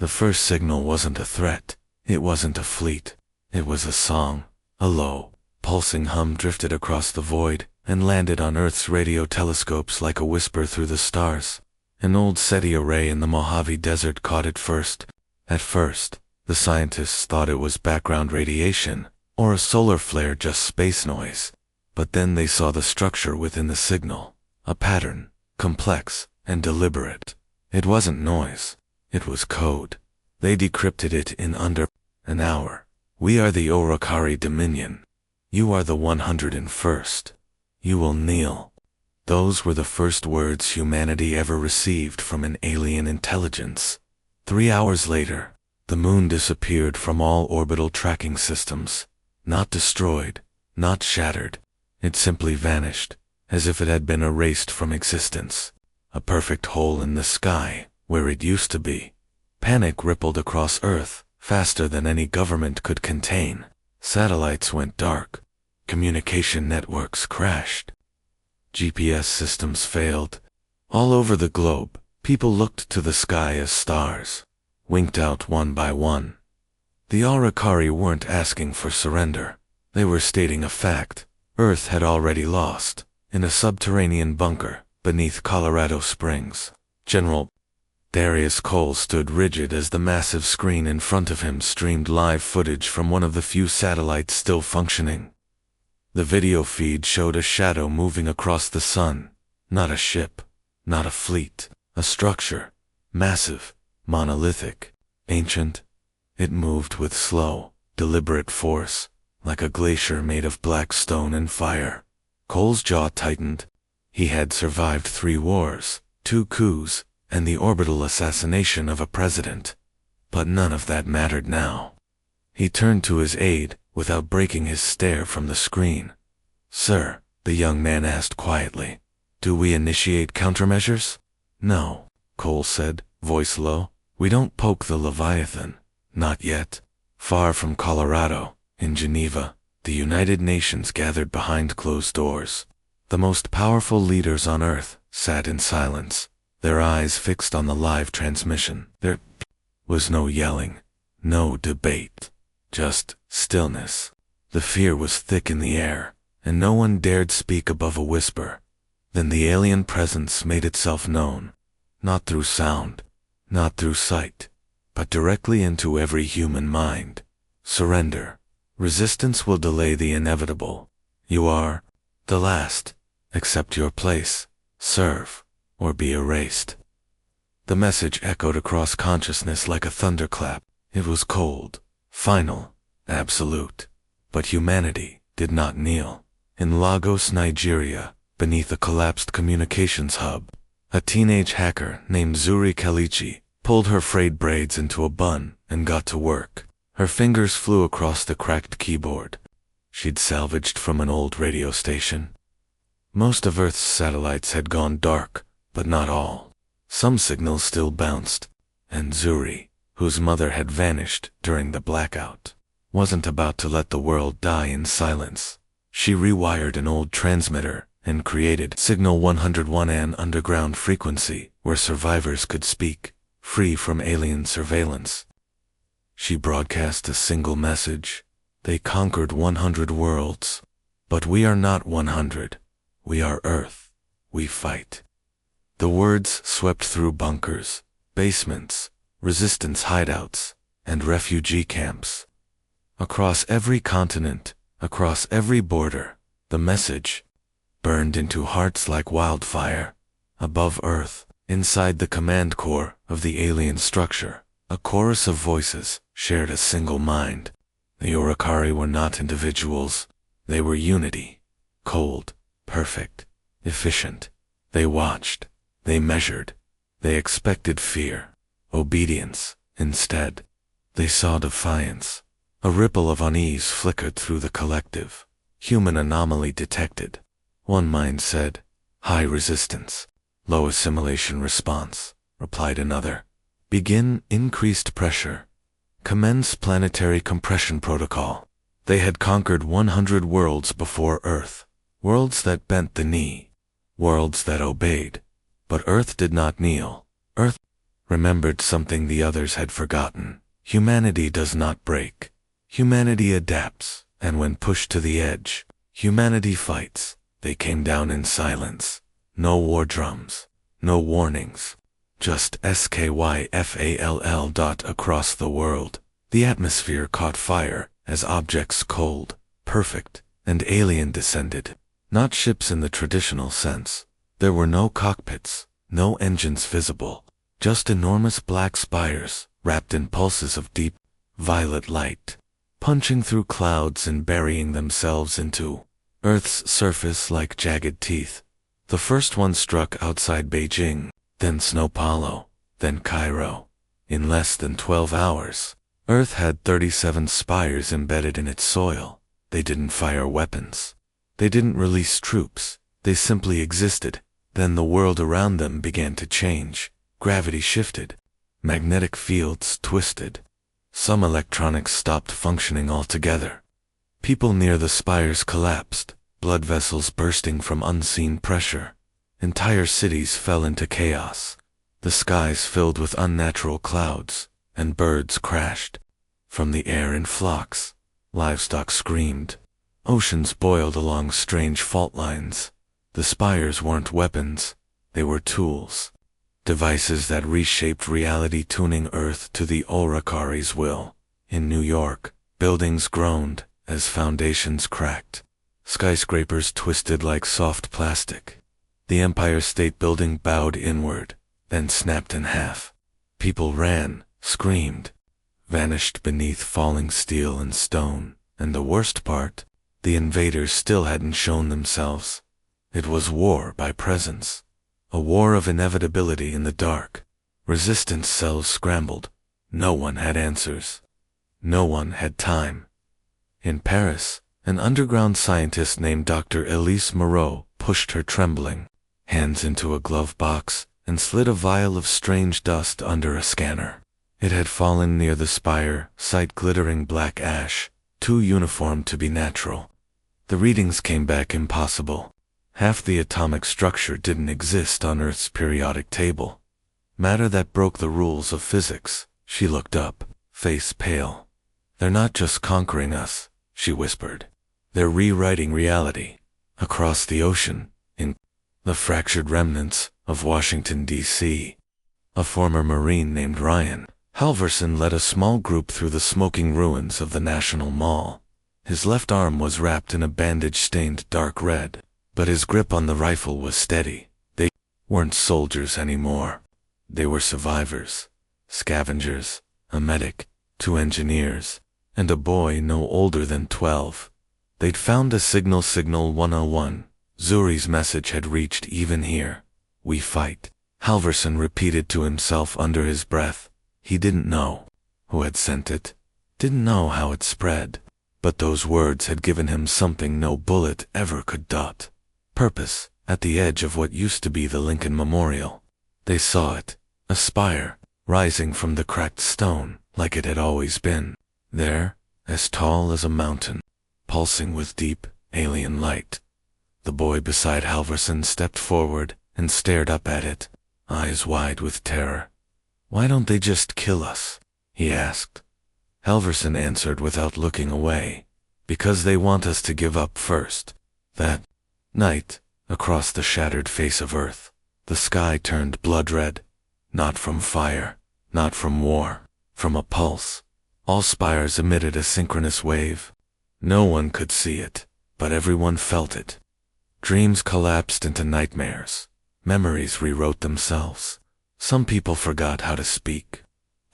The first signal wasn't a threat. It wasn't a fleet. It was a song. A low, pulsing hum drifted across the void and landed on Earth's radio telescopes like a whisper through the stars. An old SETI array in the Mojave Desert caught it first. At first, the scientists thought it was background radiation, or a solar flare, just space noise. But then they saw the structure within the signal. A pattern, complex and deliberate. It wasn't noise. It was code. They decrypted it in under an hour. We are the Alrakari Dominion. You are the 101st. You will kneel. Those were the first words humanity ever received from an alien intelligence. 3 hours later, the moon disappeared from all orbital tracking systems. Not destroyed, not shattered. It simply vanished, as if it had been erased from existence. A perfect hole in the sky, where it used to be. Panic rippled across Earth, faster than any government could contain. Satellites went dark. Communication networks crashed. GPS systems failed. All over the globe, people looked to the sky as stars, winked out one by one. The Alrakari weren't asking for surrender. They were stating a fact. Earth had already lost. In a subterranean bunker, beneath Colorado Springs, General Darius Cole stood rigid as the massive screen in front of him streamed live footage from one of the few satellites still functioning. The video feed showed a shadow moving across the sun. Not a ship, not a fleet, a structure. Massive, monolithic, ancient. It moved with slow, deliberate force, like a glacier made of black stone and fire. Cole's jaw tightened. He had survived 3 wars, 2 coups, and the orbital assassination of a president. But none of that mattered now. He turned to his aide, without breaking his stare from the screen. "Sir," the young man asked quietly, "do we initiate countermeasures?" "No," Cole said, voice low. "We don't poke the Leviathan. Not yet." Far from Colorado, in Geneva, the United Nations gathered behind closed doors. The most powerful leaders on Earth sat in silence, their eyes fixed on the live transmission. There was no yelling, no debate, just stillness. The fear was thick in the air, and no one dared speak above a whisper. Then the alien presence made itself known, not through sound, not through sight, but directly into every human mind. Surrender. Resistance will delay the inevitable. You are the last. Accept your place. Serve, or be erased. The message echoed across consciousness like a thunderclap. It was cold, final, absolute. But humanity did not kneel. In Lagos, Nigeria, beneath a collapsed communications hub, a teenage hacker named Zuri Kalichi pulled her frayed braids into a bun and got to work. Her fingers flew across the cracked keyboard she'd salvaged from an old radio station. Most of Earth's satellites had gone dark, but not all. Some signals still bounced, and Zuri, whose mother had vanished during the blackout, wasn't about to let the world die in silence. She rewired an old transmitter and created Signal 101, an underground frequency where survivors could speak, free from alien surveillance. She broadcast a single message. They conquered 100 worlds. But we are not 100. We are Earth. We fight. The words swept through bunkers, basements, resistance hideouts, and refugee camps. Across every continent, across every border, the message burned into hearts like wildfire. Above Earth, inside the command core of the alien structure, a chorus of voices shared a single mind. The Alrakari were not individuals. They were unity. Cold, perfect, efficient. They watched. They measured. They expected fear, obedience. Instead, they saw defiance. A ripple of unease flickered through the collective. Human anomaly detected. One mind said, "High resistance. Low assimilation response," replied another. "Begin increased pressure. Commence planetary compression protocol." They had conquered 100 worlds before Earth. Worlds that bent the knee. Worlds that obeyed. But Earth did not kneel. Earth remembered something the others had forgotten. Humanity does not break. Humanity adapts, and when pushed to the edge, humanity fights. They came down in silence. No war drums, no warnings. Just SKYFALL. Across the world, the atmosphere caught fire as objects cold, perfect, and alien descended. Not ships in the traditional sense. There were no cockpits, no engines visible, just enormous black spires wrapped in pulses of deep, violet light, punching through clouds and burying themselves into Earth's surface like jagged teeth. The first one struck outside Beijing, then Sao Paulo, then Cairo. In less than 12 hours, Earth had 37 spires embedded in its soil. They didn't fire weapons. They didn't release troops. They simply existed. Then the world around them began to change. Gravity shifted. Magnetic fields twisted. Some electronics stopped functioning altogether. People near the spires collapsed, blood vessels bursting from unseen pressure. Entire cities fell into chaos. The skies filled with unnatural clouds, and birds crashed. From the air in flocks, livestock screamed. Oceans boiled along strange fault lines. The spires weren't weapons, they were tools. Devices that reshaped reality, tuning Earth to the Alrakari's will. In New York, buildings groaned as foundations cracked. Skyscrapers twisted like soft plastic. The Empire State Building bowed inward, then snapped in half. People ran, screamed, vanished beneath falling steel and stone. And the worst part, the invaders still hadn't shown themselves. It was war by presence. A war of inevitability in the dark. Resistance cells scrambled. No one had answers. No one had time. In Paris, an underground scientist named Dr. Elise Moreau pushed her trembling hands into a glove box and slid a vial of strange dust under a scanner. It had fallen near the spire, sight glittering black ash, too uniform to be natural. The readings came back impossible. Half the atomic structure didn't exist on Earth's periodic table. Matter that broke the rules of physics. She looked up, face pale. They're not just conquering us, she whispered. They're rewriting reality. Across the ocean, in the fractured remnants of Washington, D.C. A former Marine named Ryan Halverson led a small group through the smoking ruins of the National Mall. His left arm was wrapped in a bandage stained dark red, but his grip on the rifle was steady. They weren't soldiers anymore. They were survivors, scavengers, a medic, 2 engineers, and a boy no older than 12. They'd found a signal 101. Zuri's message had reached even here. We fight. Halverson repeated to himself under his breath. He didn't know who had sent it, didn't know how it spread, but those words had given him something no bullet ever could. Purpose, at the edge of what used to be the Lincoln Memorial. They saw it, a spire, rising from the cracked stone, like it had always been. There, as tall as a mountain, pulsing with deep, alien light. The boy beside Halverson stepped forward and stared up at it, eyes wide with terror. Why don't they just kill us? He asked. Halverson answered without looking away. Because they want us to give up first. That night, across the shattered face of Earth, the sky turned blood red. Not from fire, not from war, from a pulse. All spires emitted a synchronous wave. No one could see it, but everyone felt it. Dreams collapsed into nightmares. Memories rewrote themselves. Some people forgot how to speak.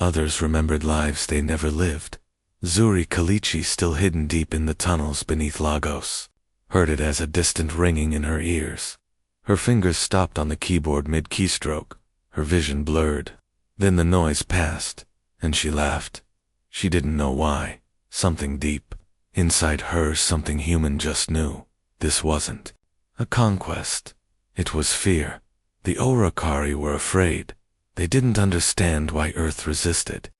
Others remembered lives they never lived. Zuri Kalichi, still hidden deep in the tunnels beneath Lagos, heard it as a distant ringing in her ears. Her fingers stopped on the keyboard mid-keystroke, her vision blurred. Then the noise passed, and she laughed. She didn't know why. Something deep. Inside her, something human just knew. This wasn't a conquest. It was fear. The Alrakari were afraid. They didn't understand why Earth resisted.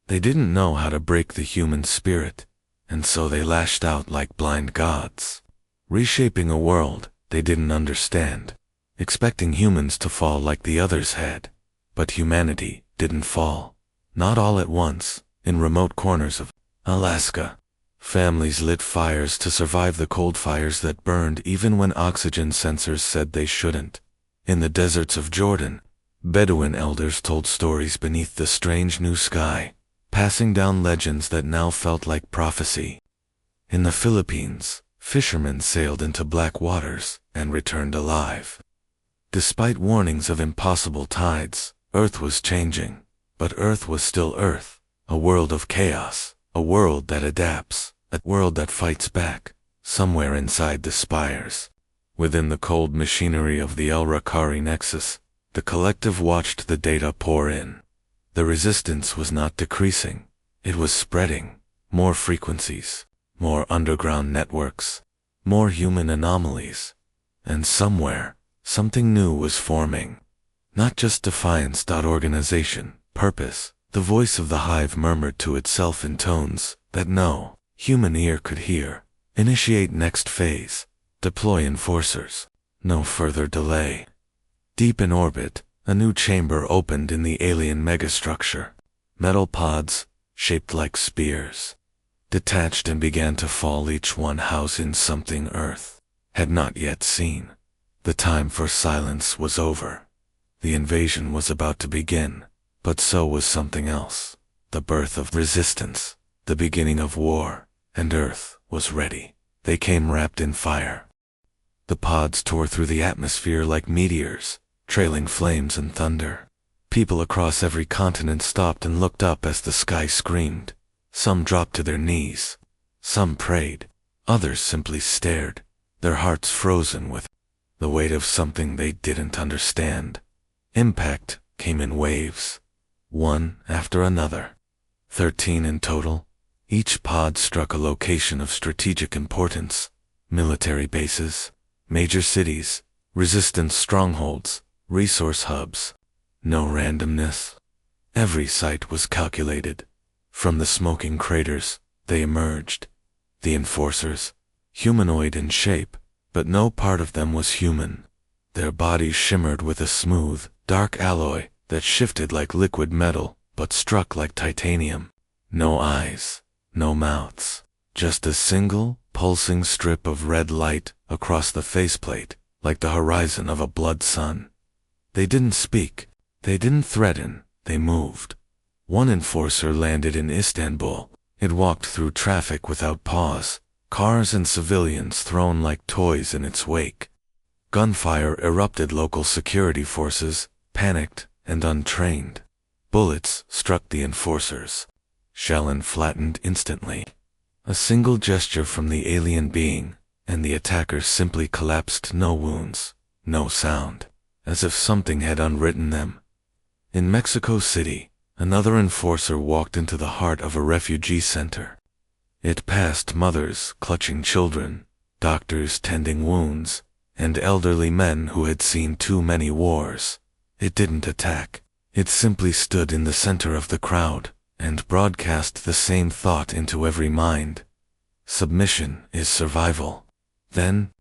They didn't know how to break the human spirit, and so they lashed out like blind gods, reshaping a world they didn't understand, expecting humans to fall like the others had. But humanity didn't fall. Not all at once. In remote corners of Alaska, families lit fires to survive the cold fires that burned even when oxygen sensors said they shouldn't. In the deserts of Jordan, Bedouin elders told stories beneath the strange new sky, passing down legends that now felt like prophecy. In the Philippines, fishermen sailed into black waters and returned alive. Despite warnings of impossible tides, Earth was changing, but Earth was still Earth, a world of chaos, a world that adapts, a world that fights back, somewhere inside the spires. Within the cold machinery of the Alrakari nexus, the collective watched the data pour in. The resistance was not decreasing, it was spreading. More frequencies, more underground networks, more human anomalies. And somewhere, something new was forming. Not just defiance. Organization, purpose. The voice of the hive murmured to itself in tones that no human ear could hear. Initiate next phase. Deploy enforcers. No further delay. Deep in orbit, a new chamber opened in the alien megastructure. Metal pods, shaped like spears, detached and began to fall, each one housing something Earth had not yet seen. The time for silence was over. The invasion was about to begin, but so was something else. The birth of resistance, the beginning of war, and Earth was ready. They came wrapped in fire. The pods tore through the atmosphere like meteors, trailing flames and thunder. People across every continent stopped and looked up as the sky screamed. Some dropped to their knees. Some prayed. Others simply stared, their hearts frozen with the weight of something they didn't understand. Impact came in waves, one after another. 13 in total. Each pod struck a location of strategic importance. Military bases, major cities, resistance strongholds, resource hubs. No randomness. Every site was calculated. From the smoking craters, they emerged. The enforcers, humanoid in shape, but no part of them was human. Their bodies shimmered with a smooth, dark alloy that shifted like liquid metal, but struck like titanium. No eyes, no mouths, just a single, pulsing strip of red light across the faceplate, like the horizon of a blood sun. They didn't speak, they didn't threaten, they moved. One enforcer landed in Istanbul. It walked through traffic without pause, cars and civilians thrown like toys in its wake. Gunfire erupted. Local security forces, panicked and untrained. Bullets struck the enforcers. Shellen flattened instantly. A single gesture from the alien being, and the attackers simply collapsed. No wounds, no sound, as if something had unwritten them. In Mexico City, another enforcer walked into the heart of a refugee center. It passed mothers clutching children, doctors tending wounds, and elderly men who had seen too many wars. It didn't attack. It simply stood in the center of the crowd and broadcast the same thought into every mind. Submission is survival. Then,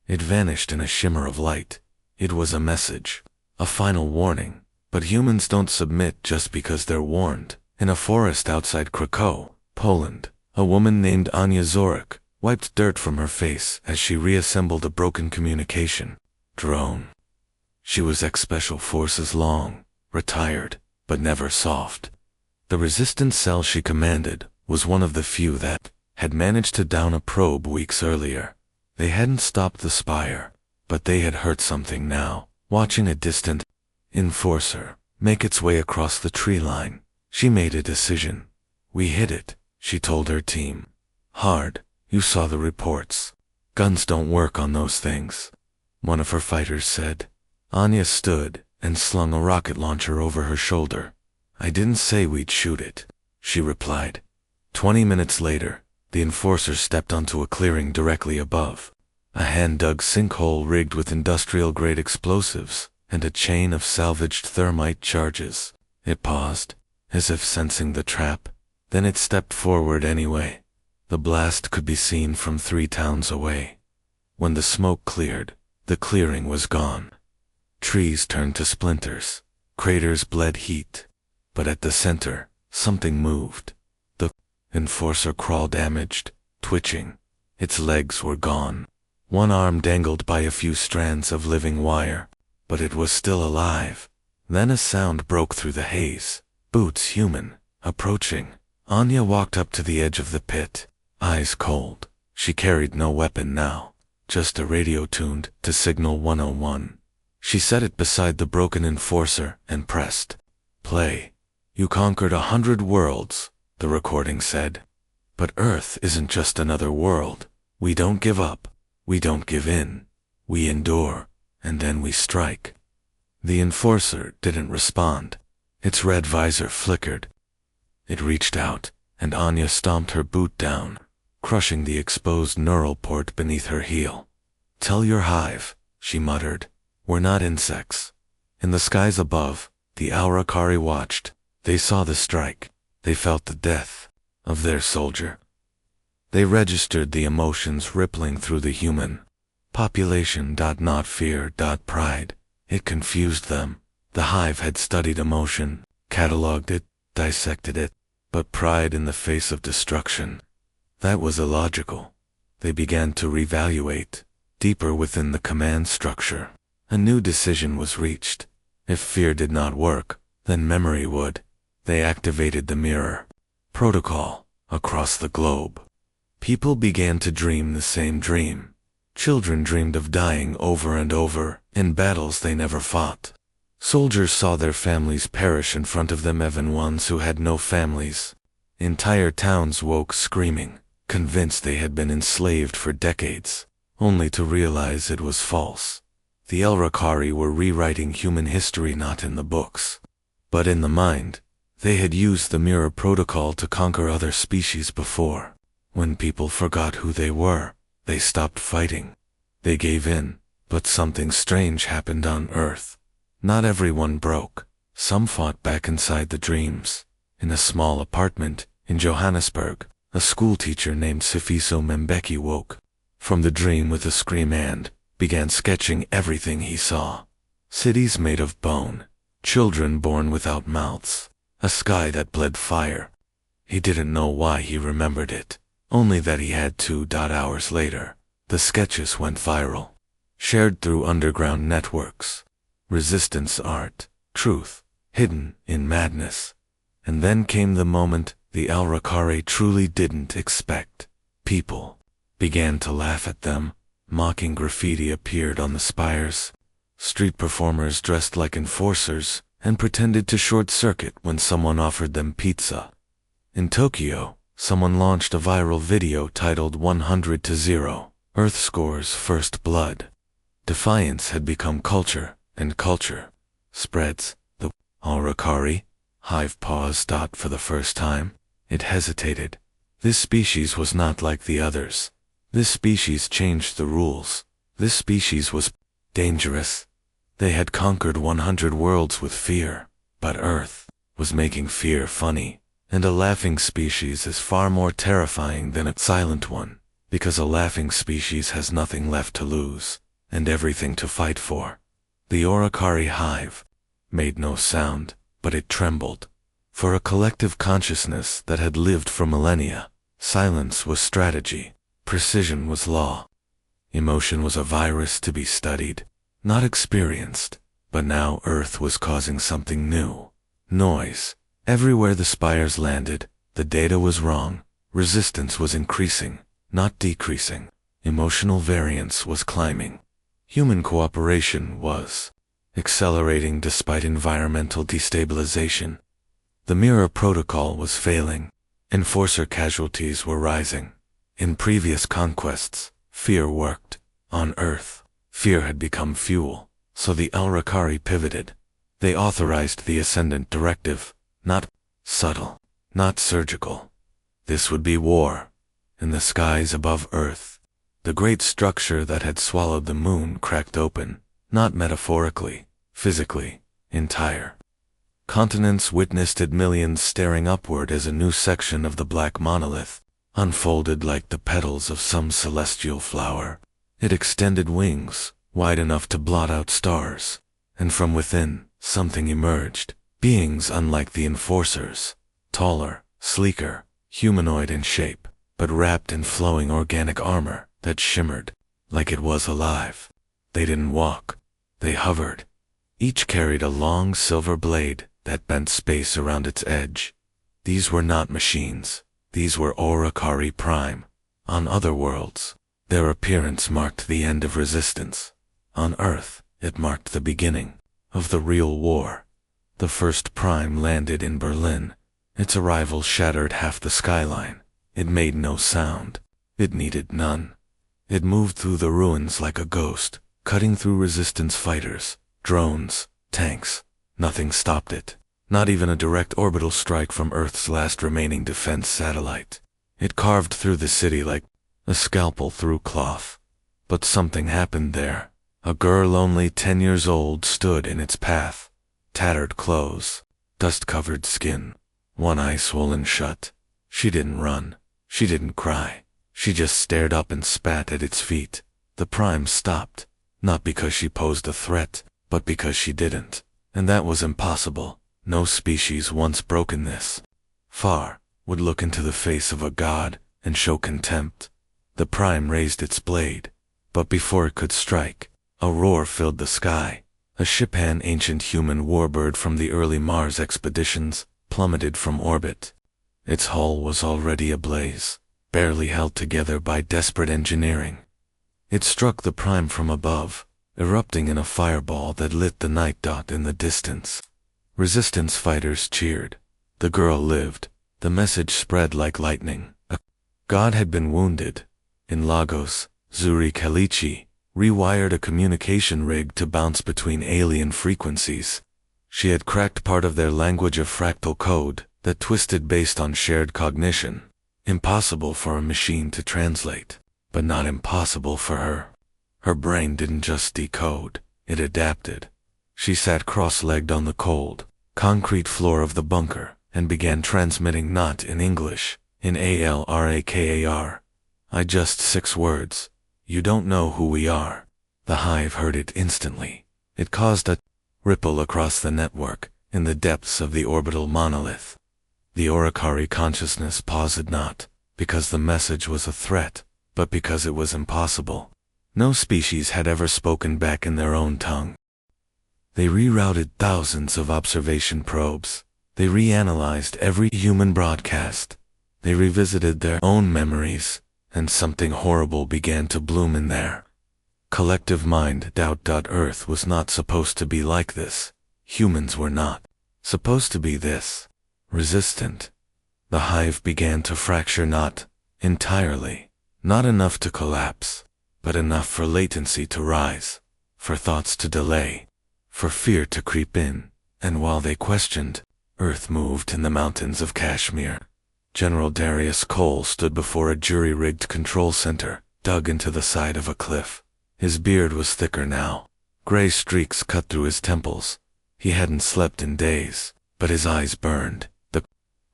it vanished in a shimmer of light. It was a message, a final warning. But humans don't submit just because they're warned. In a forest outside Krakow, Poland, a woman named Anya Zorek wiped dirt from her face as she reassembled a broken communication drone. She was ex-Special Forces, long, retired, but never soft. The resistance cell she commanded was one of the few that had managed to down a probe weeks earlier. They hadn't stopped the spire, but they had heard something now. Watching a distant enforcer make its way across the tree line, she made a decision. We hit it, she told her team. Hard, you saw the reports. Guns don't work on those things, one of her fighters said. Anya stood and slung a rocket launcher over her shoulder. I didn't say we'd shoot it, she replied. 20 minutes later, the enforcer stepped onto a clearing directly above. A hand-dug sinkhole rigged with industrial-grade explosives and a chain of salvaged thermite charges. It paused, as if sensing the trap. Then it stepped forward anyway. The blast could be seen from 3 towns away. When the smoke cleared, the clearing was gone. Trees turned to splinters. Craters bled heat. But at the center, something moved. The enforcer crawled damaged, twitching. Its legs were gone. One arm dangled by a few strands of living wire. But it was still alive. Then a sound broke through the haze. Boots human, approaching. Anya walked up to the edge of the pit, eyes cold. She carried no weapon now, just a radio tuned to signal 101. She set it beside the broken enforcer and pressed play. You conquered 100 worlds, the recording said. But Earth isn't just another world. We don't give up. We don't give in. We endure, and then we strike. The enforcer didn't respond. Its red visor flickered. It reached out, and Anya stomped her boot down, crushing the exposed neural port beneath her heel. Tell your hive, she muttered. We're not insects. In the skies above, the Alrakari watched. They saw the strike. They felt the death of their soldier. They registered the emotions rippling through the human population. Not fear, pride. It confused them. The hive had studied emotion, cataloged it, dissected it, but pride in the face of destruction. That was illogical. They began to reevaluate, deeper within the command structure. A new decision was reached. If fear did not work, then memory would. They activated the mirror protocol across the globe. People began to dream the same dream. Children dreamed of dying over and over in battles they never fought. Soldiers saw their families perish in front of them, even ones who had no families. Entire towns woke screaming, convinced they had been enslaved for decades, only to realize it was false. The Alrakari were rewriting human history not in the books, but in the mind. They had used the mirror protocol to conquer other species before. When people forgot who they were, they stopped fighting. They gave in, but something strange happened on Earth. Not everyone broke. Some fought back inside the dreams. In a small apartment in Johannesburg, a schoolteacher named Sifiso Mbeki woke from the dream with a scream and began sketching everything he saw. Cities made of bone, children born without mouths, a sky that bled fire. He didn't know why he remembered it, only that he had to. Hours later, the sketches went viral, shared through underground networks. Resistance art, truth, hidden in madness. And then came the moment the Alrakari truly didn't expect. People began to laugh at them. Mocking graffiti appeared on the spires. Street performers dressed like enforcers and pretended to short-circuit when someone offered them pizza. In Tokyo, someone launched a viral video titled 100-0, Earth Scores First Blood. Defiance had become culture, and culture spreads. The Alrakari hive paused. For the first time, it hesitated. This species was not like the others. This species changed the rules. This species was dangerous. They had conquered 100 worlds with fear, but Earth was making fear funny. And a laughing species is far more terrifying than a silent one, because a laughing species has nothing left to lose, and everything to fight for. The Alrakari hive made no sound, but it trembled. For a collective consciousness that had lived for millennia, silence was strategy, precision was law. Emotion was a virus to be studied, not experienced. But now Earth was causing something new. Noise. Everywhere the spires landed, the data was wrong. Resistance was increasing, not decreasing. Emotional variance was climbing. Human cooperation was accelerating despite environmental destabilization. The mirror protocol was failing. Enforcer casualties were rising. In previous conquests, fear worked. On Earth, fear had become fuel, so the Alrakari pivoted. They authorized the Ascendant Directive, not subtle, not surgical. This would be war. In the skies above Earth, the great structure that had swallowed the moon cracked open, not metaphorically, physically, entire. Continents witnessed it, millions staring upward as a new section of the black monolith unfolded like the petals of some celestial flower. It extended wings, wide enough to blot out stars, and from within, something emerged. Beings unlike the enforcers. Taller, sleeker, humanoid in shape, but wrapped in flowing organic armor that shimmered like it was alive. They didn't walk. They hovered. Each carried a long silver blade that bent space around its edge. These were not machines. These were Alrakari Prime. On other worlds, their appearance marked the end of resistance. On Earth, it marked the beginning of the real war. The first Prime landed in Berlin. Its arrival shattered half the skyline. It made no sound. It needed none. It moved through the ruins like a ghost, cutting through resistance fighters, drones, tanks. Nothing stopped it. Not even a direct orbital strike from Earth's last remaining defense satellite. It carved through the city like a scalpel through cloth. But something happened there. A girl only 10 years old stood in its path. Tattered clothes, dust-covered skin, one eye swollen shut. She didn't run. She didn't cry. She just stared up and spat at its feet. The Prime stopped, not because she posed a threat, but because she didn't. And that was impossible. No species once broken this far would look into the face of a god and show contempt. The Prime raised its blade, but before it could strike, a roar filled the sky. A ship-an ancient human warbird from the early Mars expeditions plummeted from orbit. Its hull was already ablaze, barely held together by desperate engineering. It struck the Prime from above, erupting in a fireball that lit the night dot in the distance. Resistance fighters cheered. The girl lived. The message spread like lightning. A god had been wounded. In Lagos, Zuri Kalichi rewired a communication rig to bounce between alien frequencies. She had cracked part of their language of fractal code that twisted based on shared cognition. Impossible for a machine to translate, but not impossible for her. Her brain didn't just decode, it adapted. She sat cross-legged on the cold, concrete floor of the bunker and began transmitting not in English, in Alrakar. Just 6 words. You don't know who we are. The hive heard it instantly. It caused a ripple across the network, in the depths of the orbital monolith. The Alrakari consciousness paused not, because the message was a threat, but because it was impossible. No species had ever spoken back in their own tongue. They rerouted thousands of observation probes. They reanalyzed every human broadcast. They revisited their own memories, and something horrible began to bloom in their collective mind. Earth was not supposed to be like this. Humans were not supposed to be this resistant. The hive began to fracture, not entirely, not enough to collapse, but enough for latency to rise, for thoughts to delay, for fear to creep in. And while they questioned, Earth moved in the mountains of Kashmir. General Darius Cole stood before a jury-rigged control center, dug into the side of a cliff. His beard was thicker now. Gray streaks cut through his temples. He hadn't slept in days, but his eyes burned. The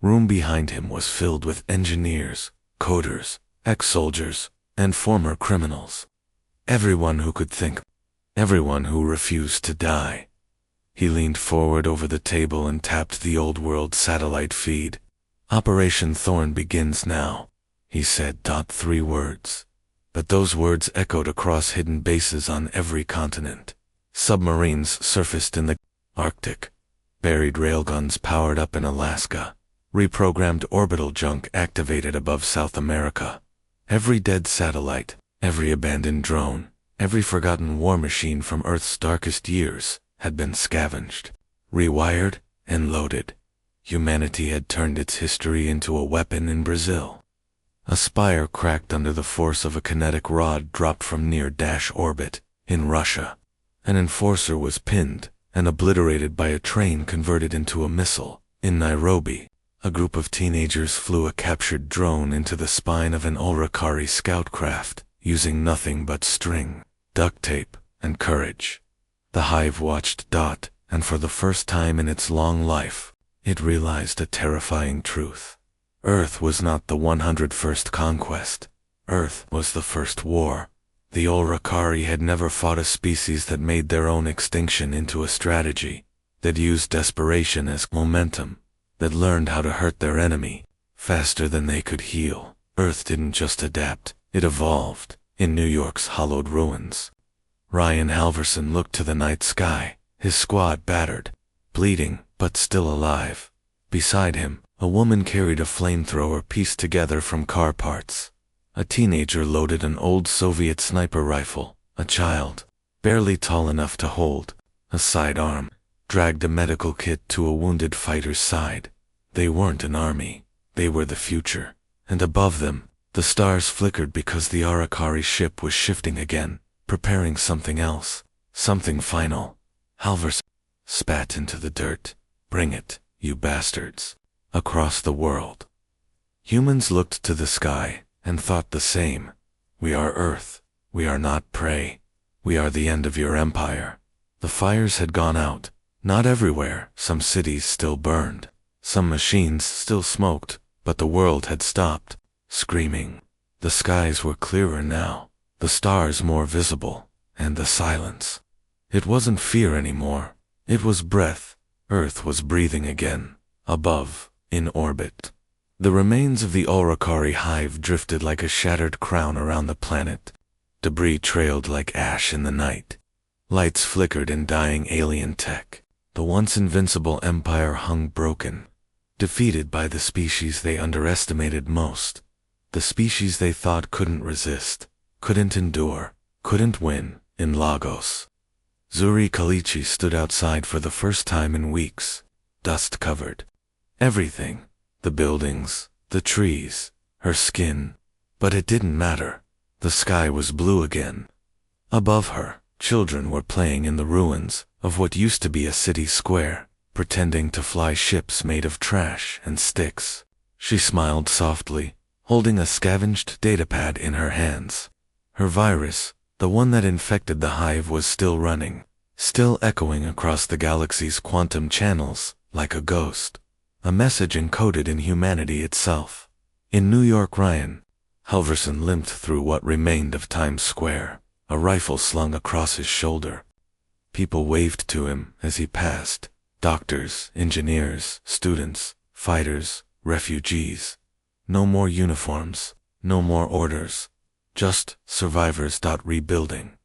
room behind him was filled with engineers, coders, ex-soldiers, and former criminals. Everyone who could think. Everyone who refused to die. He leaned forward over the table and tapped the old world satellite feed. Operation Thorn begins now, he said. 3 words. But those words echoed across hidden bases on every continent. Submarines surfaced in the Arctic. Buried railguns powered up in Alaska. Reprogrammed orbital junk activated above South America. Every dead satellite, every abandoned drone, every forgotten war machine from Earth's darkest years had been scavenged, rewired, and loaded. Humanity had turned its history into a weapon in Brazil. A spire cracked under the force of a kinetic rod dropped from near-dash orbit in Russia. An enforcer was pinned and obliterated by a train converted into a missile in Nairobi. A group of teenagers flew a captured drone into the spine of an Alrakari scout craft, using nothing but string, duct tape, and courage. The hive watched. And for the first time in its long life, it realized a terrifying truth. Earth was not the 101st conquest. Earth was the first war. The Alrakari had never fought a species that made their own extinction into a strategy. that used desperation as momentum, that learned how to hurt their enemy faster than they could heal. Earth didn't just adapt, it evolved in New York's hollowed ruins. Ryan Halverson looked to the night sky, his squad battered, bleeding, but still alive. Beside him, a woman carried a flamethrower pieced together from car parts. A teenager loaded an old Soviet sniper rifle. A child, barely tall enough to hold a sidearm, dragged a medical kit to a wounded fighter's side. They weren't an army, they were the future. And above them, the stars flickered because the Alrakari ship was shifting again, preparing something else, something final. Halverson spat into the dirt. Bring it, you bastards. Across the world, humans looked to the sky and thought the same. We are Earth. We are not prey. We are the end of your empire. The fires had gone out. Not everywhere. Some cities still burned. Some machines still smoked, but the world had stopped screaming. The skies were clearer now, the stars more visible, and the silence. It wasn't fear anymore. It was breath. Earth was breathing again. Above, in orbit, the remains of the Alrakari hive drifted like a shattered crown around the planet. Debris trailed like ash in the night. Lights flickered in dying alien tech. The once invincible empire hung broken, defeated by the species they underestimated most. The species they thought couldn't resist, couldn't endure, couldn't win. In Lagos, Zuri Kalichi stood outside for the first time in weeks, dust-covered. Everything, the buildings, the trees, her skin, but it didn't matter. The sky was blue again. Above her, children were playing in the ruins of what used to be a city square, pretending to fly ships made of trash and sticks. She smiled softly, holding a scavenged datapad in her hands. Her virus, the one that infected the hive, was still running, still echoing across the galaxy's quantum channels like a ghost. A message encoded in humanity itself. In New York, Ryan Halverson limped through what remained of Times Square, a rifle slung across his shoulder. People waved to him as he passed. Doctors, engineers, students, fighters, refugees. No more uniforms, no more orders. Just survivors. Rebuilding.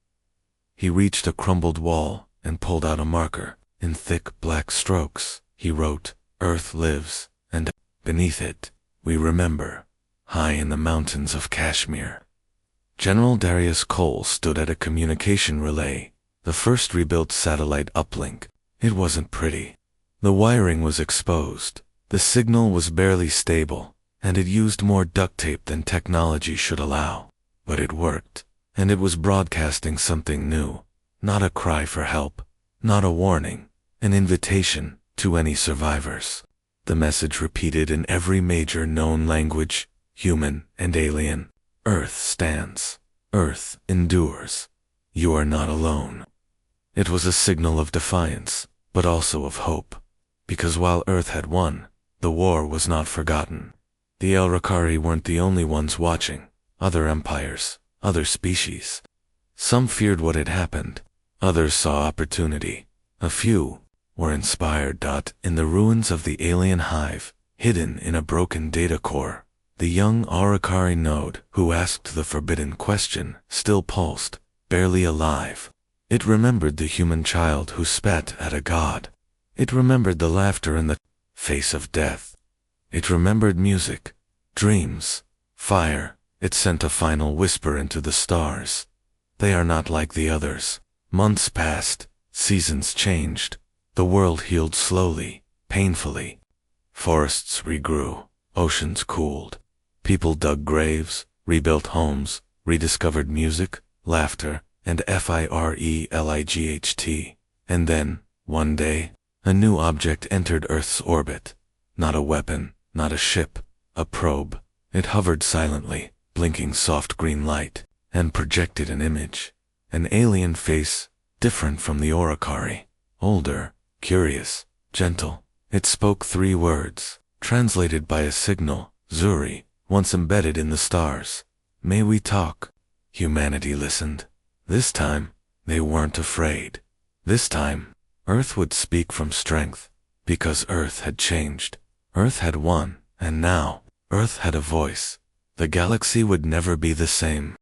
He reached a crumbled wall and pulled out a marker. In thick black strokes, he wrote, "Earth lives, and beneath it, we remember." High in the mountains of Kashmir, General Darius Cole stood at a communication relay, the first rebuilt satellite uplink. It wasn't pretty. The wiring was exposed, the signal was barely stable, and it used more duct tape than technology should allow. But it worked, and it was broadcasting something new. Not a cry for help, not a warning, an invitation to any survivors. The message repeated in every major known language, human and alien. Earth stands. Earth endures. You are not alone. It was a signal of defiance, but also of hope. Because while Earth had won, the war was not forgotten. The Alrakari weren't the only ones watching. Other empires, other species. Some feared what had happened. Others saw opportunity. A few were inspired. In the ruins of the alien hive, hidden in a broken data core, the young Alrakari node who asked the forbidden question still pulsed, barely alive. It remembered the human child who spat at a god. It remembered the laughter in the face of death. It remembered music, dreams, fire. It sent a final whisper into the stars. They are not like the others. Months passed, seasons changed. The world healed slowly, painfully. Forests regrew, oceans cooled. People dug graves, rebuilt homes, rediscovered music, laughter, and firelight. And then, one day, a new object entered Earth's orbit. Not a weapon, not a ship, a probe. It hovered silently, blinking soft green light, and projected an image. An alien face, different from the Alrakari. Older, curious, gentle. It spoke 3 words, translated by a signal, Zuri, once embedded in the stars. May we talk? Humanity listened. This time, they weren't afraid. This time, Earth would speak from strength, because Earth had changed. Earth had won, and now, Earth had a voice. The galaxy would never be the same.